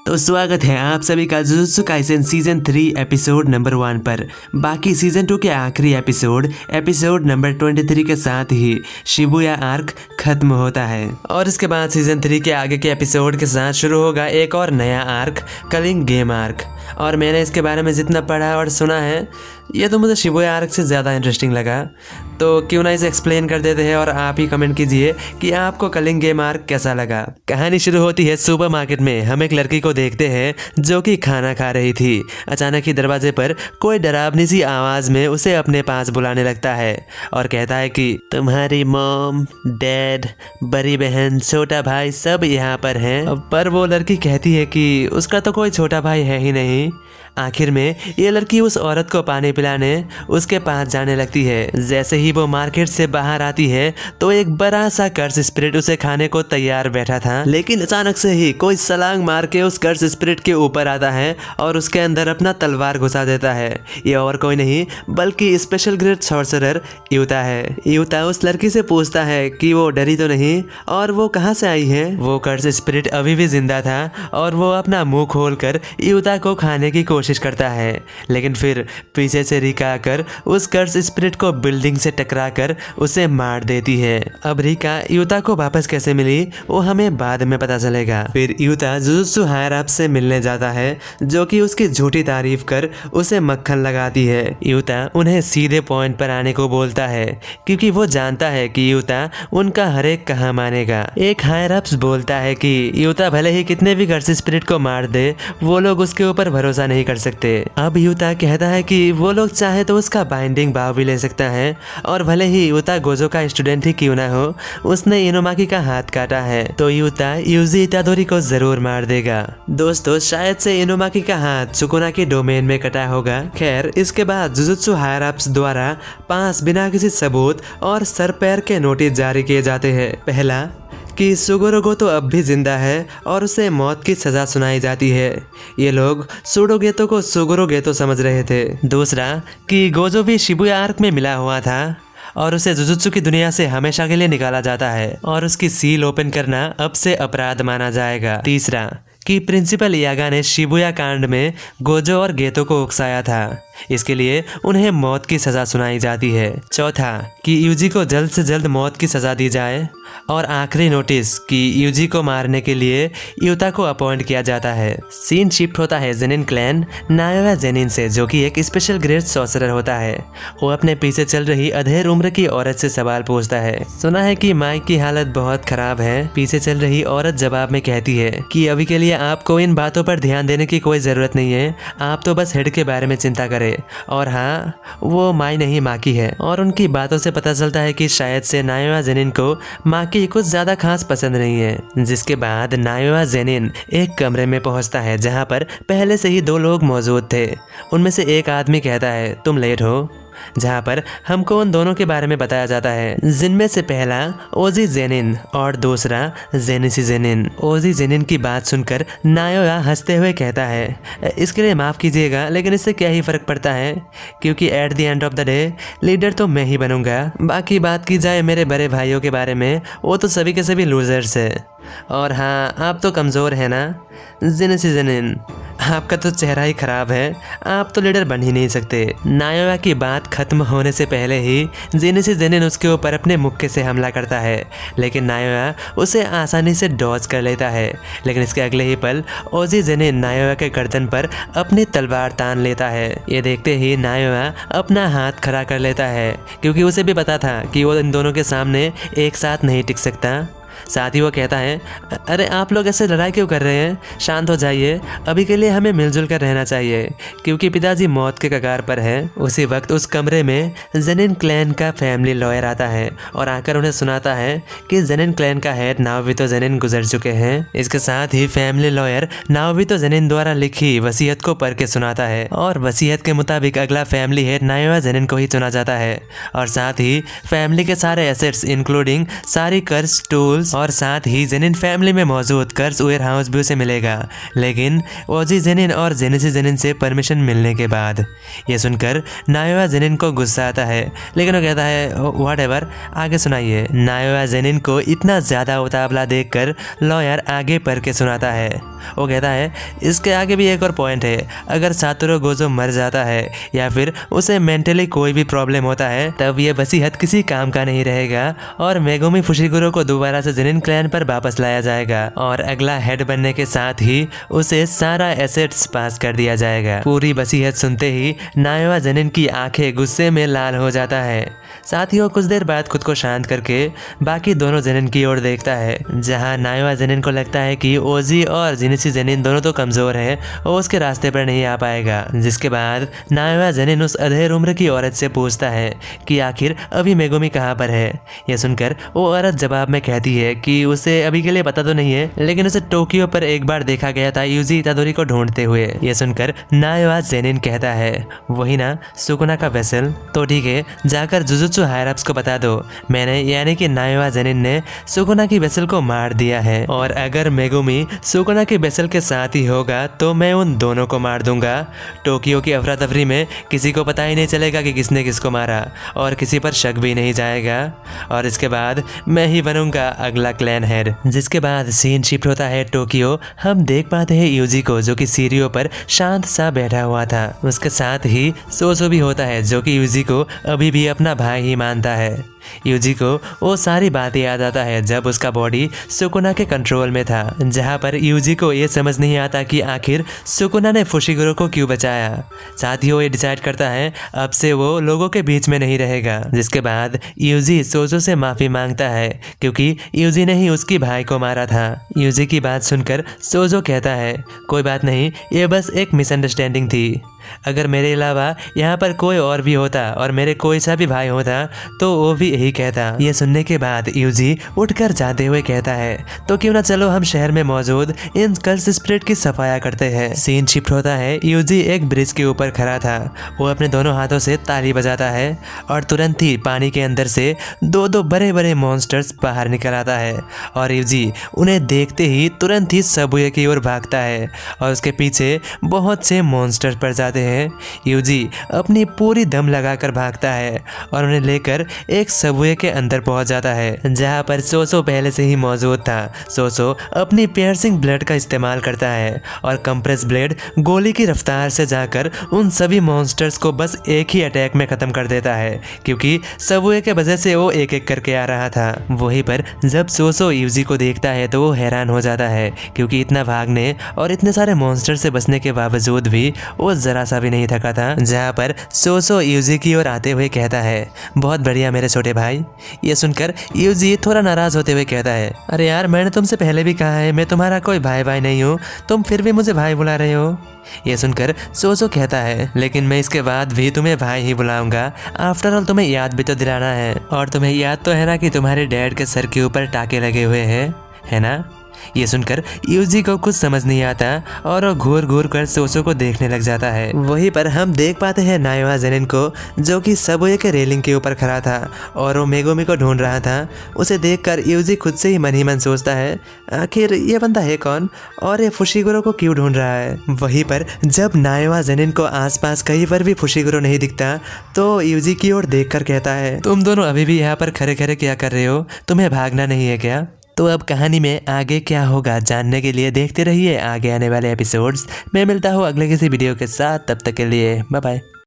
तो स्वागत है आप सभी का jujutsu Kaisen season 3 episode number 1 पर। बाकी सीजन 2 के आखिरी एपिसोड नंबर 23 के साथ ही शिबुया आर्क खत्म होता है और इसके बाद सीजन 3 के आगे के एपिसोड के साथ शुरू होगा एक और नया आर्क, कलिंग गेम आर्क। और मैंने इसके बारे में जितना पढ़ा और सुना है ये तो मुझे शिबुया आर्क से ज़्यादा इंटरेस्टिंग लगा। तो क्यों ना इसे एक्सप्लेन कर देते हैं और आप ही कमेंट कीजिए कि आपको कलिंग गेम आर्क कैसा लगा। कहानी शुरू होती है सुपरमार्केट में। हम एक लड़की को देखते हैं जो कि खाना खा रही थी। अचानक ही दरवाजे पर कोई डरावनी सी आवाज़ में उसे अपने पास बुलाने लगता है और कहता है कि तुम्हारी मॉम, डैड, बड़ी बहन, छोटा भाई सब यहाँ पर हैं। पर वो लड़की कहती है कि उसका तो कोई छोटा भाई है ही नहीं। आखिर में ये लड़की उस औरत को पानी पिलाने उसके पास जाने लगती है। जैसे ही वो मार्केट से बाहर आती है तो एक बड़ा सा कर्स स्पिरिट उसे खाने को तैयार बैठा था, लेकिन अचानक से ही कोई छलांग मार के उस कर्स स्पिरिट के ऊपर आता है और उसके अंदर अपना तलवार घुसा देता है। ये और कोई नहीं बल्कि स्पेशल ग्रेड सॉर्सरर यूता है। यूता उस लड़की से पूछता है कि वो डरी तो नहीं और वो कहाँ से आई है। वो कर्स स्पिरिट अभी भी जिंदा था और वो अपना मुंह खोलकर यूता को खाने की कोशिश करता है, लेकिन फिर पीछे से रिका आकर उस कर्स स्पिरिट को बिल्डिंग से टकराकर उसे मार देती है। अब रिका यूता को वापस कैसे मिली वो हमें बाद में पता चलेगा। फिर यूता जुजुत्सु हायर अप से मिलने जाता है जो कि उसकी झूठी तारीफ कर उसे मक्खन लगाती है। यूता उन्हें सीधे पॉइंट पर आने को बोलता है क्योंकि वो जानता है कि यूता उनका हर एक कहा मानेगा। एक हायर अप्स बोलता है कि यूता भले ही कितने भी कर्स स्पिरिट को मार दे वो लोग उसके ऊपर भरोसा नहीं कर सकते। अब यूता कहता है कि वो लोग चाहे तो उसका बाइंडिंग भाव भी ले सकता है और भले ही यूता गोजो का स्टूडेंट ही क्यों ना हो, उसने इनुमाकी का हाथ काटा है तो यूता यूजी इतादोरी को जरूर मार देगा। दोस्तों शायद से इनुमाकी का हाथ सुकुना के डोमेन में कटा होगा। खैर इसके बाद जुजुत्सु हायर अप्स द्वारा 5 बिना किसी सबूत और सर पैर के नोटिस जारी किए जाते हैं। पहला कि सुगोरो गोतो अब भी जिंदा है और उसे मौत की सज़ा सुनाई जाती है। ये लोग सूडो गेतो को सुगोरो गेतो समझ रहे थे। दूसरा कि गोजो भी शिबुया आर्क में मिला हुआ था और उसे जुजुत्सु की दुनिया से हमेशा के लिए निकाला जाता है और उसकी सील ओपन करना अब से अपराध माना जाएगा। तीसरा कि प्रिंसिपल यागा ने शिबुया कांड में गोजो और गेतो को उकसाया था, इसके लिए उन्हें मौत की सज़ा सुनाई जाती है। चौथा कि यूजी को जल्द से जल्द मौत की सज़ा दी जाए और आखिरी नोटिस कि यूजी को मारने के लिए यूता को अपॉइंट किया जाता है। सीन शिफ्ट होता है जेनिन क्लैन नायोया जेनिन से, जो कि एक स्पेशल ग्रेड सॉर्सरर होता है। वो अपने पीछे चल रही अधेड़ उम्र की औरत से सवाल पूछता है। सुना है कि माइक की हालत बहुत खराब है। पीछे चल रही औरत जवाब में कहती है कि अभी के लिए आपको इन बातों पर ध्यान देने की कोई ज़रूरत नहीं है, आप तो बस हेड के बारे में चिंता करें। और हाँ, वो माई नहीं माकी है। और उनकी बातों से पता चलता है कि शायद से नायोया जेनिन को माकी कुछ ज्यादा खास पसंद नहीं है। जिसके बाद नायोया जेनिन एक कमरे में पहुंचता है जहां पर पहले से ही 2 लोग मौजूद थे। उनमें से एक आदमी कहता है तुम लेट हो, जहां पर हमको उन दोनों के बारे में बताया जाता है, जिनमें से पहला ओजी जेनिन और दूसरा जेनिसी जेनिन। ओजी जेनिन की बात सुनकर नायोया हंसते हुए कहता है इसके लिए माफ़ कीजिएगा, लेकिन इससे क्या ही फ़र्क पड़ता है क्योंकि at the end of the day leader तो मैं ही बनूंगा। बाकी बात की जाए मेरे बड़े भाइयों के बारे में, वो तो सभी के सभी लूजर्स है। और हाँ, आप तो कमज़ोर है ना जेनिसी जेनिन, आपका तो चेहरा ही खराब है, आप तो लीडर बन ही नहीं सकते। नायोया की बात खत्म होने से पहले ही जेनिसी जेनिन उसके ऊपर अपने मुक्के से हमला करता है, लेकिन नायोया उसे आसानी से डॉज कर लेता है। लेकिन इसके अगले ही पल ओजी जेनिन नायोया के गर्दन पर अपनी तलवार तान लेता है। ये देखते ही नायोया अपना हाथ खड़ा कर लेता है क्योंकि उसे भी पता था कि वो इन दोनों के सामने एक साथ नहीं टिक सकता। साथ ही वो कहता है अरे आप लोग ऐसे लड़ाई क्यों कर रहे हैं, शांत हो जाइए, अभी के लिए हमें मिलजुल कर रहना चाहिए क्योंकि पिताजी मौत के कगार पर है। उसी वक्त उस कमरे में जेनिन क्लैन का फैमिली लॉयर आता है और आकर उन्हें सुनाता है कि जेनिन क्लैन का हेड नाओबितो जेनिन गुजर चुके हैं। इसके साथ ही फैमिली लॉयर नाओबितो जेनिन द्वारा लिखी वसीयत को पढ़ के सुनाता है और वसीयत के मुताबिक अगला फैमिली हेड नायोया जेनिन को ही चुना जाता है और साथ ही फैमिली के सारे एसेट्स इंक्लूडिंग सारी कर्स, टूल्स हाउस और साथ ही जेनिन फैमिली में मौजूद कर्स वेयर हाउस भी उसे मिलेगा, लेकिन ओजी जेनिन और जेनिसी जेनिन से परमिशन मिलने के बाद। ये सुनकर नायोआ जेनिन को गुस्सा आता है, लेकिन वो कहता है व्हाटएवर, आगे सुनाइए। नायोआ जेनिन को इतना ज़्यादा उतावला देखकर लॉयर आगे पढ़ के सुनाता है। वो कहता है इसके आगे भी एक और पॉइंट है, अगर सातोरू गोजो मर जाता है या फिर उसे मेंटली कोई भी प्रॉब्लम होता है तब ये वसीयत किसी काम का नहीं रहेगा और मेगुमी फुशिगुरो को दोबारा से जेनिन क्लैन पर वापस लाया जाएगा और अगला हेड बनने के साथ ही उसे सारा एसेट्स पास कर दिया जाएगा। पूरी वसीयत सुनते ही नायोआ जेनिन की आंखें गुस्से में लाल हो जाता है। साथ ही वो कुछ देर बाद खुद को शांत करके बाकी दोनों जेनिन की ओर देखता है, जहां नायोआ जेनिन को लगता है कि ओजी और जेनिसी जेनिन दोनों तो कमजोर हैं और उसके रास्ते पर नहीं आ पाएगा। जिसके बाद नायोआ जेनिन उस अधेड़ उम्र की औरत से पूछता है कि आखिर अभी मेगुमी कहाँ पर है। यह सुनकर वो औरत जवाब में कहती है कि उसे अभी के लिए पता तो नहीं है, लेकिन उसे टोक्यो पर एक बार देखा गया था यूजी इतादोरी को ढूंढते हुए। यह सुनकर नायोआ जेनिन कहता है वही ना सुकुना का वेसल, तो ठीक है जाकर जुजुत्सु हायरअप्स को बता दो मैंने यानी कि नायोआ जेनिन ने सुकुना की वेसल को मार दिया है और अगर मेगुमी सुकुना के वेसल के साथ ही होगा तो मैं उन दोनों को मार दूंगा। टोक्यो की अफरा तफरी में किसी को पता ही नहीं चलेगा कि किसने किसको मारा और किसी पर शक भी नहीं जाएगा और इसके बाद मैं ही बनूंगा अगला क्लैन हेड। जिसके बाद सीन शिफ्ट होता है टोक्यो। हम देख पाते हैं यूजी को जो कि सीढ़ियों पर शांत सा बैठा हुआ था। उसके साथ ही सोसो भी होता है जो कि यूजी को अभी भी अपना भाई ही मानता है। यूजी को वो सारी बातें याद आता है जब उसका बॉडी सुकुना के कंट्रोल में था, जहां पर यूजी को ये समझ नहीं आता कि आखिर सुकुना ने फुशिगुरो को क्यों बचाया। साथ ही वो ये डिसाइड करता है अब से वो लोगों के बीच में नहीं रहेगा। जिसके बाद यूजी सोजो से माफी मांगता है क्योंकि यूजी ने ही उसकी भाई को मारा था। यूजी की बात सुनकर सोजो कहता है कोई बात नहीं, ये बस एक मिसअंडरस्टैंडिंग थी। अगर मेरे अलावा यहाँ पर कोई और भी होता और मेरे कोई सा भी भाई होता तो वो भी यही कहता। ये सुनने के बाद यूजी उठकर जाते हुए कहता है तो क्यों ना चलो हम शहर में मौजूद इन कर्स स्पिरिट की सफाया करते हैं। सीन शिफ्ट होता है। यूजी एक ब्रिज के ऊपर खड़ा था। वो अपने दोनों हाथों से ताली बजाता है और तुरंत ही पानी के अंदर से दो बड़े बड़े मॉन्स्टर्स बाहर निकल आता है और यूजी उन्हें देखते ही तुरंत ही सबवे की ओर भागता है और उसके पीछे बहुत से मॉन्स्टर्स पड़ जाते हैं। यूजी अपनी पूरी दम लगाकर भागता है और उन्हें लेकर एक सबवे के अंदर पहुंच जाता है जहां पर सोसो पहले से ही मौजूद था। सोसो अपनी पियर्सिंग ब्लेड का इस्तेमाल करता है और कंप्रेस ब्लेड गोली की रफ्तार से जाकर उन सभी मॉन्स्टर्स को बस एक ही अटैक में खत्म कर देता है क्योंकि सबवे के वजह से वो एक एक करके आ रहा था। वहीं पर जब सोसो यूजी को देखता है तो वो हैरान हो जाता है क्योंकि इतना भागने और इतने सारे मॉन्स्टर से बचने के बावजूद भी वो जरा सा भी नहीं थका था। जहाँ पर सोसो यूजी की ओर आते हुए कहता है बहुत बढ़िया मेरे छोटे भाई। ये सुनकर यूजी थोड़ा नाराज होते हुए कहता है अरे यार मैंने तुमसे पहले भी कहा है मैं तुम्हारा कोई भाई नहीं हूँ, तुम फिर भी मुझे भाई बुला रहे हो। ये सुनकर सोसो कहता है लेकिन मैं इसके बाद भी तुम्हें भाई ही बुलाऊंगा। आफ्टर ऑल तुम्हें याद भी तो दिलाना है और तुम्हें याद तो है ना कि तुम्हारे डैड के सर के ऊपर टाके लगे हुए हैं, है ना। ये सुनकर यूजी को कुछ समझ नहीं आता और वो घूर घूर कर सोसो को देखने लग जाता है। वहीं पर हम देख पाते हैं नायोआ जेनिन को जो कि सबवे के रेलिंग के ऊपर खड़ा था और वो मेगुमी को ढूंढ रहा था। उसे देखकर यूजी खुद से ही मन सोचता है आखिर ये बंदा है कौन और ये फुशिगुरो को क्यों ढूंढ रहा है। वहीं पर जब नायोआ जेनिन को आसपास कहीं पर भी फुशिगुरो नहीं दिखता तो यूजी की ओर देखकर कहता है तुम दोनों अभी भी यहाँ पर खड़े खड़े क्या कर रहे हो, तुम्हें भागना नहीं है क्या। तो अब कहानी में आगे क्या होगा जानने के लिए देखते रहिए आगे आने वाले एपिसोड्स। मैं मिलता हूँ अगले किसी वीडियो के साथ, तब तक के लिए बाय बाय।